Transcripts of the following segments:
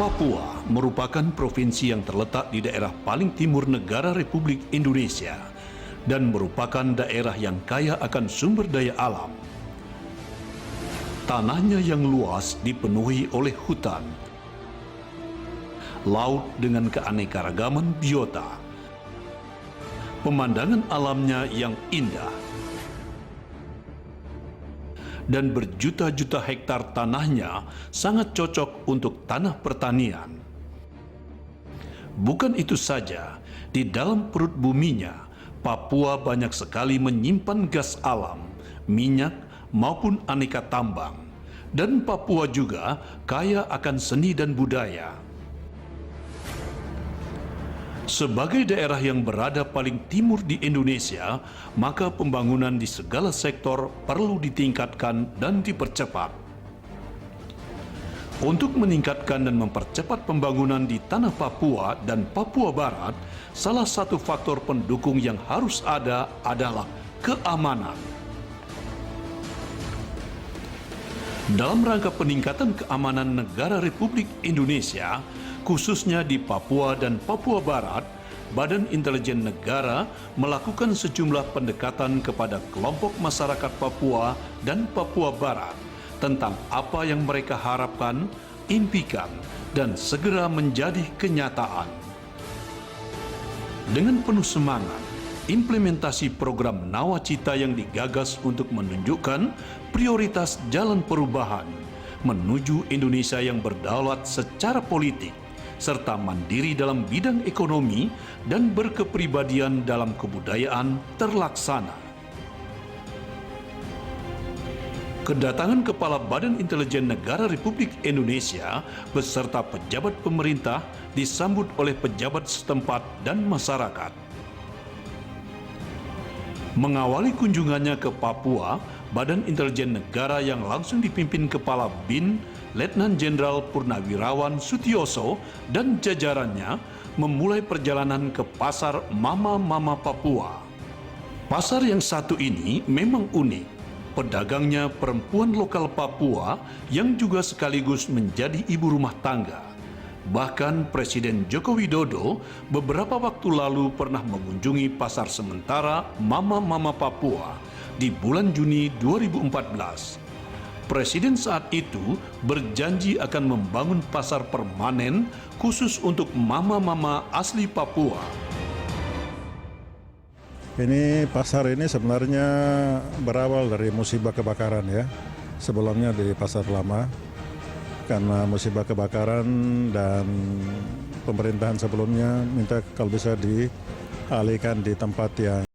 Papua merupakan provinsi yang terletak di daerah paling timur negara Republik Indonesia dan merupakan daerah yang kaya akan sumber daya alam. Tanahnya yang luas dipenuhi oleh hutan, laut dengan keanekaragaman biota, pemandangan alamnya yang indah, dan berjuta-juta hektar tanahnya sangat cocok untuk tanah pertanian. Bukan itu saja, di dalam perut buminya, Papua banyak sekali menyimpan gas alam, minyak, maupun aneka tambang. Dan Papua juga kaya akan seni dan budaya. Sebagai daerah yang berada paling timur di Indonesia, maka pembangunan di segala sektor perlu ditingkatkan dan dipercepat. Untuk meningkatkan dan mempercepat pembangunan di tanah Papua dan Papua Barat, salah satu faktor pendukung yang harus ada adalah keamanan. Dalam rangka peningkatan keamanan negara Republik Indonesia, khususnya di Papua dan Papua Barat, Badan Intelijen Negara melakukan sejumlah pendekatan kepada kelompok masyarakat Papua dan Papua Barat tentang apa yang mereka harapkan, impikan, dan segera menjadi kenyataan. Dengan penuh semangat, implementasi program Nawacita yang digagas untuk menunjukkan prioritas jalan perubahan menuju Indonesia yang berdaulat secara politik, serta mandiri dalam bidang ekonomi dan berkepribadian dalam kebudayaan terlaksana. Kedatangan Kepala Badan Intelijen Negara Republik Indonesia beserta pejabat pemerintah disambut oleh pejabat setempat dan masyarakat. Mengawali kunjungannya ke Papua, Badan Intelijen Negara yang langsung dipimpin Kepala BIN Letnan Jenderal Purnawirawan Sutioso dan jajarannya memulai perjalanan ke Pasar Mama-Mama Papua. Pasar yang satu ini memang unik. Pedagangnya perempuan lokal Papua yang juga sekaligus menjadi ibu rumah tangga. Bahkan Presiden Joko Widodo beberapa waktu lalu pernah mengunjungi pasar sementara Mama-Mama Papua di bulan Juni 2014. Presiden saat itu berjanji akan membangun pasar permanen khusus untuk mama-mama asli Papua. Ini pasar ini sebenarnya berawal dari musibah kebakaran ya. Sebelumnya di Pasar Lama, karena musibah kebakaran dan pemerintahan sebelumnya minta kalau bisa dialihkan di tempat yang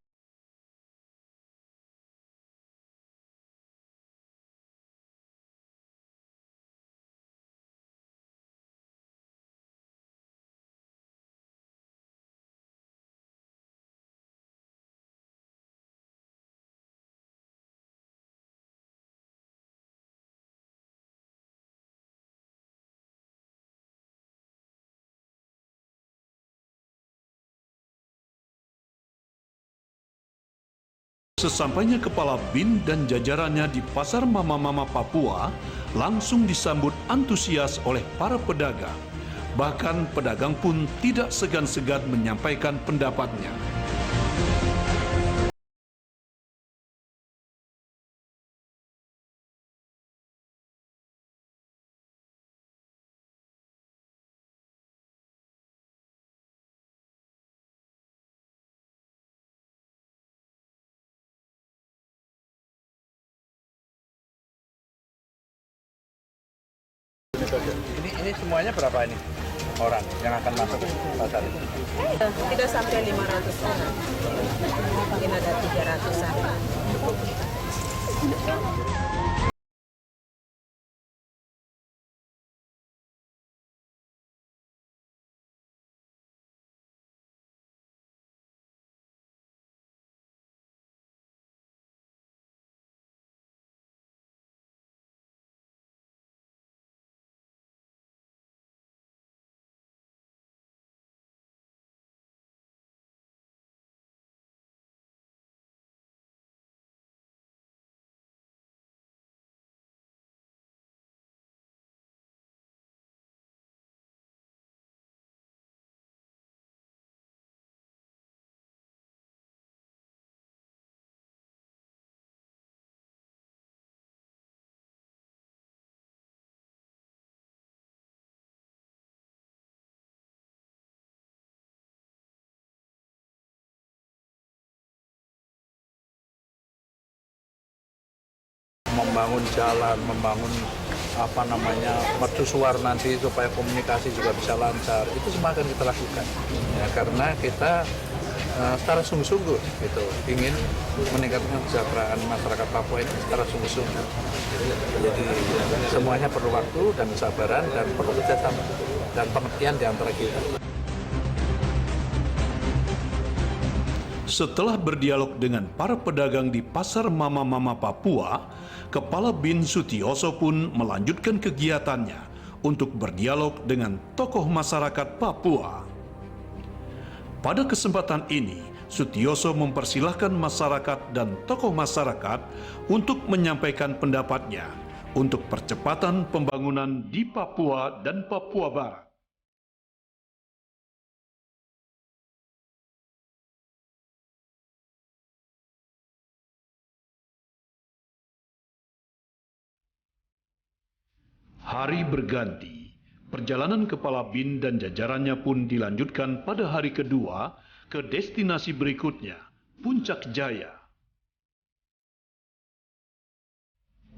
Sesampainya Kepala BIN dan jajarannya di Pasar Mama-Mama Papua, langsung disambut antusias oleh para pedagang. Bahkan pedagang pun tidak segan-segan menyampaikan pendapatnya. Ini semuanya berapa ini orang yang akan masuk pasar ini? 3 sampai 500 orang. Mungkin ada 300-an. membangun jalan, membangun mercusuar nanti supaya komunikasi juga bisa lancar, itu semua akan kita lakukan. Ya, karena kita secara sungguh-sungguh gitu, ingin meningkatkan kesejahteraan masyarakat Papua ini secara sungguh-sungguh. Jadi semuanya perlu waktu dan kesabaran dan perlu kerjasama dan pengertian di antara kita. Setelah berdialog dengan para pedagang di Pasar Mama-Mama Papua, Kepala BIN Sutioso pun melanjutkan kegiatannya untuk berdialog dengan tokoh masyarakat Papua. Pada kesempatan ini, Sutioso mempersilahkan masyarakat dan tokoh masyarakat untuk menyampaikan pendapatnya untuk percepatan pembangunan di Papua dan Papua Barat. Hari berganti, perjalanan Kepala BIN dan jajarannya pun dilanjutkan pada hari kedua ke destinasi berikutnya, Puncak Jaya.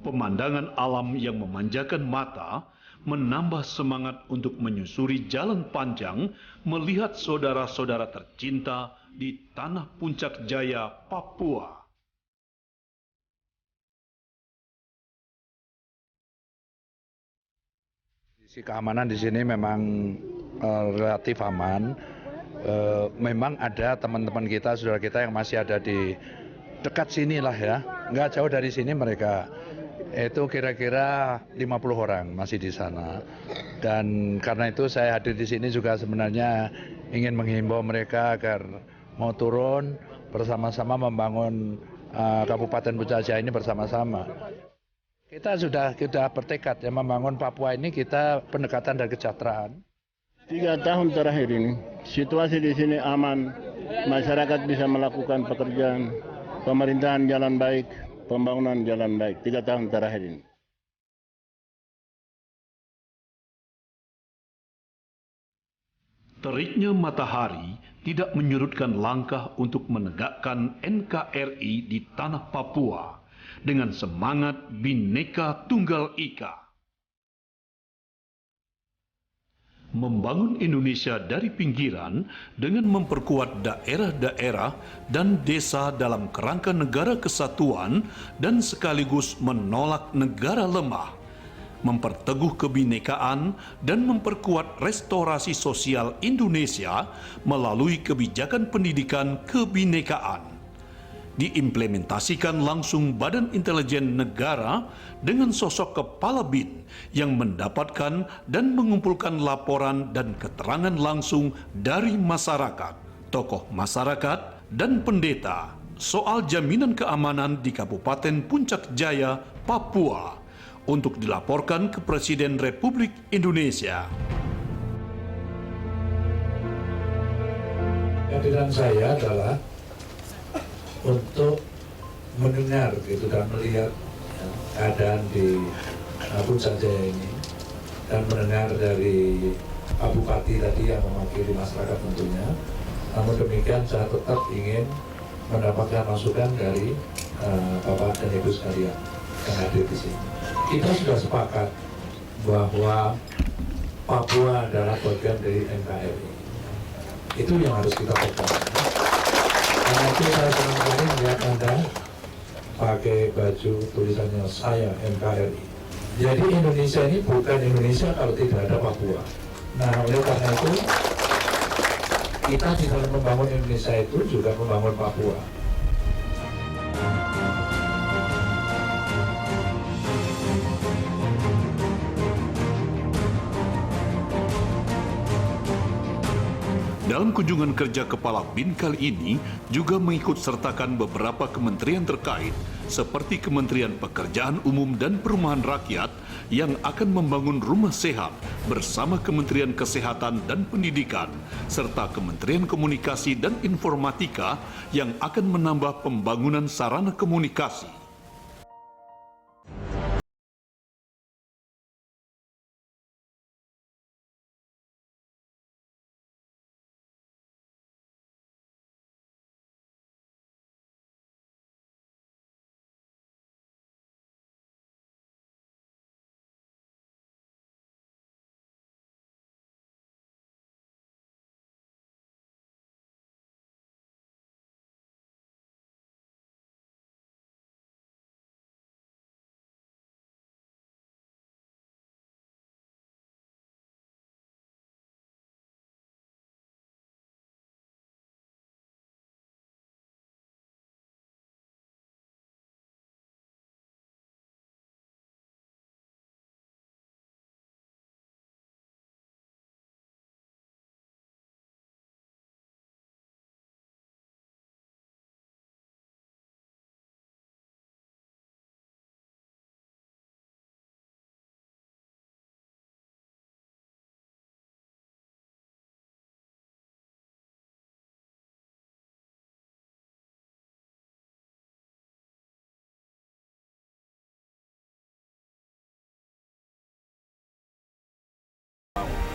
Pemandangan alam yang memanjakan mata menambah semangat untuk menyusuri jalan panjang melihat saudara-saudara tercinta di tanah Puncak Jaya, Papua. Sisi keamanan di sini memang relatif aman. Memang ada teman-teman kita, saudara kita yang masih ada di dekat sini lah ya. Nggak jauh dari sini mereka. Itu kira-kira 50 orang masih di sana. Dan karena itu saya hadir di sini juga sebenarnya ingin menghimbau mereka agar mau turun bersama-sama membangun Kabupaten Puncak Jaya ini bersama-sama. Kita sudah bertekad ya membangun Papua ini, kita pendekatan dan kesejahteraan. 3 tahun terakhir ini situasi di sini aman, masyarakat bisa melakukan pekerjaan, pemerintahan jalan baik, pembangunan jalan baik. 3 tahun terakhir ini. Teriknya matahari tidak menyurutkan langkah untuk menegakkan NKRI di tanah Papua dengan semangat Bhinneka Tunggal Ika. Membangun Indonesia dari pinggiran dengan memperkuat daerah-daerah dan desa dalam kerangka negara kesatuan dan sekaligus menolak negara lemah, memperteguh kebinekaan dan memperkuat restorasi sosial Indonesia melalui kebijakan pendidikan kebinekaan. Diimplementasikan langsung Badan Intelijen Negara dengan sosok Kepala BIN yang mendapatkan dan mengumpulkan laporan dan keterangan langsung dari masyarakat, tokoh masyarakat, dan pendeta soal jaminan keamanan di Kabupaten Puncak Jaya, Papua untuk dilaporkan ke Presiden Republik Indonesia. Kehadiran saya adalah untuk mendengar gitu dan melihat keadaan di Puncak Jaya ini dan mendengar dari Pak Bupati tadi yang mewakili masyarakat tentunya. Namun demikian saya tetap ingin mendapatkan masukan dari Bapak dan Ibu sekalian yang hadir di sini. Kita sudah sepakat bahwa Papua adalah bagian dari NKRI. Itu yang harus kita pegang. Karena itu saya senang sekali melihat Anda pakai baju tulisannya saya NKRI. Jadi Indonesia ini bukan Indonesia kalau tidak ada Papua. Nah oleh karena itu kita di dalam membangun Indonesia itu juga membangun Papua. Dalam kunjungan kerja Kepala BIN kali ini juga mengikut sertakan beberapa kementerian terkait seperti Kementerian Pekerjaan Umum dan Perumahan Rakyat yang akan membangun rumah sehat bersama Kementerian Kesehatan dan Pendidikan serta Kementerian Komunikasi dan Informatika yang akan menambah pembangunan sarana komunikasi.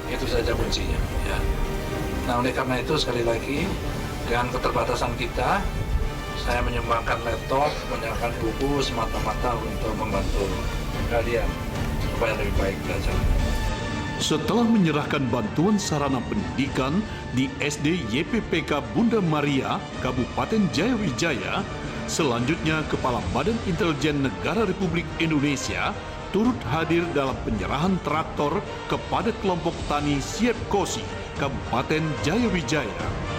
Itu saja kuncinya. Ya. Nah, oleh karena itu sekali lagi dengan keterbatasan kita, saya menyumbangkan laptop, menyumbangkan buku semata-mata untuk membantu kalian supaya lebih baik belajar. Setelah menyerahkan bantuan sarana pendidikan di SD YPPK Bunda Maria, Kabupaten Jayawijaya, selanjutnya Kepala Badan Intelijen Negara Republik Indonesia turut hadir dalam penyerahan traktor kepada kelompok tani Siep Kosi, Kabupaten Jayawijaya.